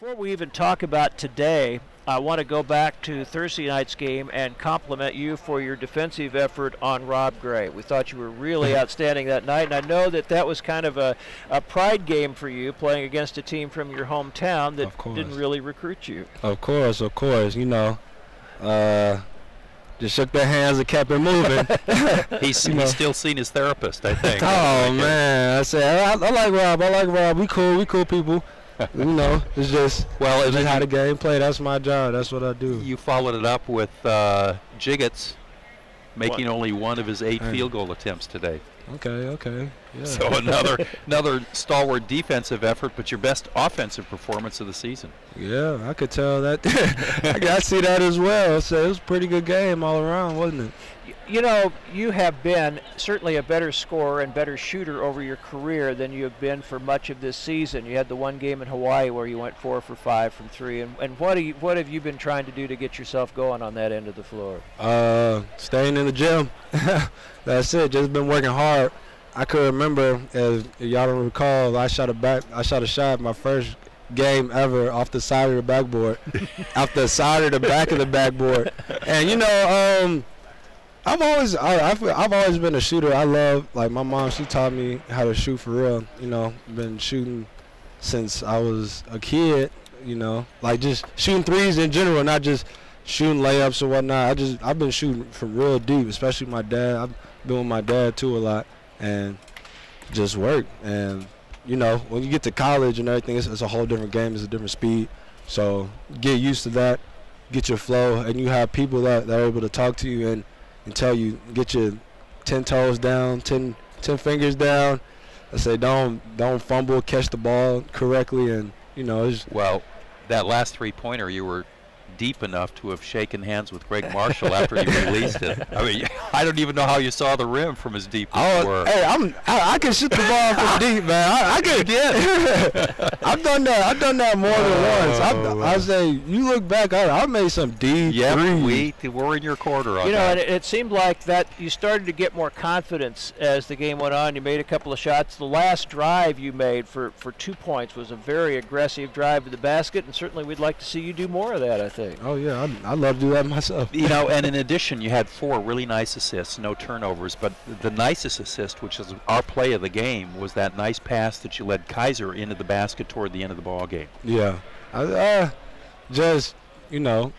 Before we even talk about today, I want to go back to Thursday night's game and compliment you for your defensive effort on Rob Gray. We thought you were really outstanding that night, and I know that was kind of a pride game for you, playing against a team from your hometown that didn't really recruit you. Of course. You know, just shook their hands and kept it moving. He's still seen his therapist, I think. Oh, man. I said, I like Rob. We cool people. You know, it's just how the game played. That's my job. That's what I do. You followed it up with Jiggets making only one of his 8 field goal attempts today. Okay. Yeah. So another stalwart defensive effort, but your best offensive performance of the season. Yeah, I could tell that. I see that as well. So it was a pretty good game all around, wasn't it? You know, you have been certainly a better scorer and better shooter over your career than you have been for much of this season. You had the one game in Hawaii where you went 4 for 5 from 3. And what have you been trying to do to get yourself going on that end of the floor? Staying in the gym. That's it. Just been working hard. I could remember, as y'all don't recall, I shot a shot my first game ever off the side of the backboard, off the side of the back of the backboard. And you know, I've always been a shooter. I love, like, my mom, she taught me how to shoot for real. You know, been shooting since I was a kid, you know, like just shooting threes in general, not just shooting layups or whatnot. I've been shooting from real deep, especially my dad. I've been with my dad too a lot, and just work. And you know, when you get to college and everything, it's a whole different game. It's a different speed. So get used to that, get your flow, and you have people that are able to talk to you and tell you, get your 10 toes down, 10 fingers down. I say don't fumble, catch the ball correctly, and you know. Well, that last 3-pointer, you were deep enough to have shaken hands with Greg Marshall after you released it. I mean, I don't even know how you saw the rim from as deep as you were. Hey, I can shoot the ball from deep, man. I can get it. I've done that more than once. I say, you look back, I made some deep threes. We're in your quarter on that. You know, and it seemed like that you started to get more confidence as the game went on. You made a couple of shots. The last drive you made for 2 points was a very aggressive drive to the basket, and certainly we'd like to see you do more of that, I think. Oh, yeah, I'd love to do that myself. You know, and in addition, you had 4 really nice assists, no turnovers. But the nicest assist, which is our play of the game, was that nice pass that you led Kaiser into the basket toward the end of the ball game. Yeah. Just, you know,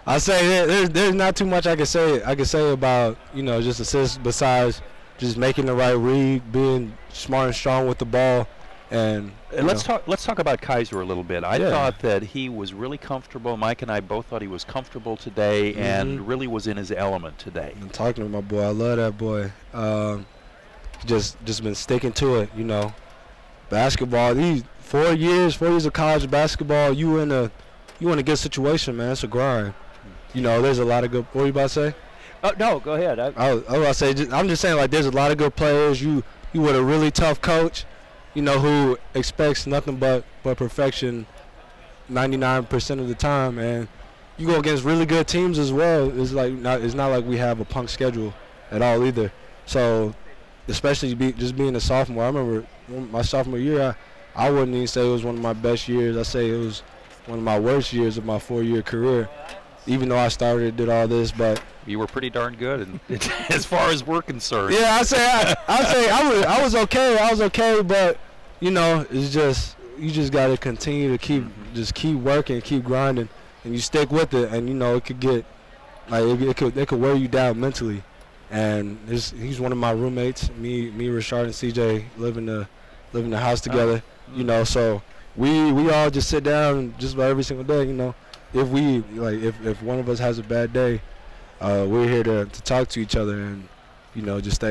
I say there's not too much I can say about, you know, just assists besides just making the right read, being smart and strong with the ball. And let's talk about Kaiser a little bit. I thought that he was really comfortable. Mike and I both thought he was comfortable today and really was in his element today. I'm talking to my boy. I love that boy. Just been sticking to it, you know. Basketball, these 4 years of college basketball, you in a good situation, man. It's a grind. You know, there's a lot of good. What were you about to say? Oh no, go ahead. I'm just saying, like, there's a lot of good players. You with a really tough coach, you know, who expects nothing but perfection 99% of the time, and you go against really good teams as well. It's not like we have a punk schedule at all either. So, especially just being a sophomore, I remember my sophomore year, I wouldn't even say it was one of my best years. I say it was one of my worst years of my 4-year career, even though I started, did all this, but you were pretty darn good, and as far as we're concerned. Yeah, I was okay. I was okay, but you know, it's just you just got to continue to keep working, keep grinding, and you stick with it. And you know, it could get like it could wear you down mentally. And he's one of my roommates. Me, Rashard, and CJ live in the house together. You know, so we all just sit down just about every single day. You know, if one of us has a bad day, we're here to talk to each other and, you know, just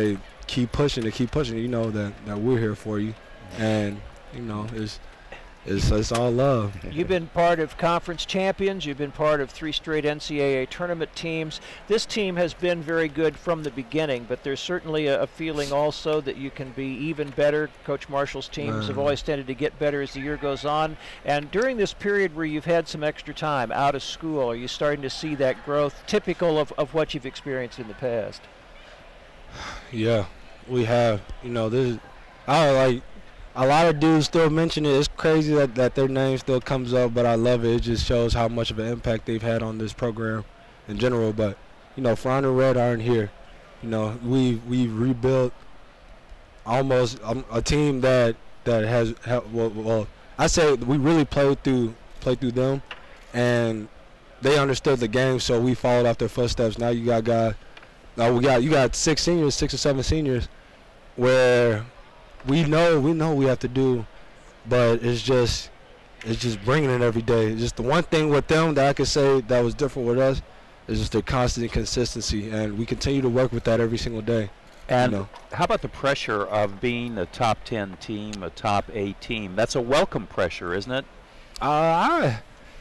keep pushing. You know that we're here for you, and you know it's all love. You've been part of conference champions. You've been part of 3 straight NCAA tournament teams. This team has been very good from the beginning, but there's certainly a feeling also that you can be even better. Coach Marshall's teams have always tended to get better as the year goes on. And during this period where you've had some extra time out of school, are you starting to see that growth typical of what you've experienced in the past? Yeah, we have. You know, I a lot of dudes still mention it. It's crazy that their name still comes up, but I love it. It just shows how much of an impact they've had on this program in general. But, you know, Frown and Red aren't here. You know, we've rebuilt almost a team that has well, I say we really played through them, and they understood the game, so we followed off their footsteps. Now you got guys. You got 6 or 7 seniors, where we know we have to do, but it's just bringing it every day. Just the one thing with them that I could say that was different with us is just their constant consistency, and we continue to work with that every single day. And you know. How about the pressure of being a top 10 team, a top 8 team? That's a welcome pressure, isn't it?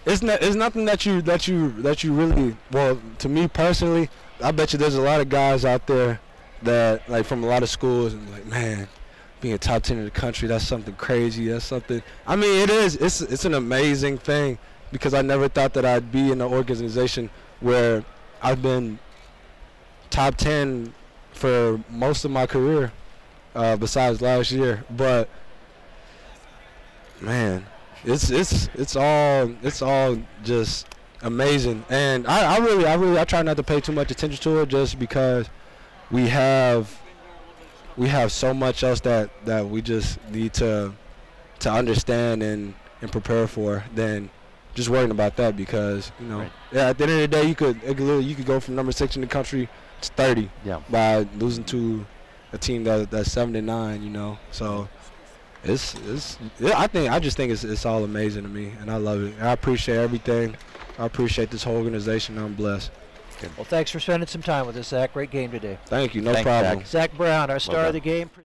It's nothing that you really, well, to me personally, I bet you there's a lot of guys out there that, like, from a lot of schools, and like, man, being top 10 in the country, that's something crazy. That's something. I mean, it is. It's an amazing thing, because I never thought that I'd be in an organization where I've been top 10 for most of my career, besides last year. But man, it's all just amazing, and I try not to pay too much attention to it, just because we have so much else that we just need to understand and prepare for than just worrying about that, because, you know, right. Yeah, at the end of the day, you could go from number 6 in the country to 30 by losing to a team that's 7-9, you know. So I just think it's all amazing to me, and I love it. I appreciate everything. I appreciate this whole organization. I'm blessed. Well, thanks for spending some time with us, Zach. Great game today. Thank you. No Thanks, problem. Zach Brown, our star of the game.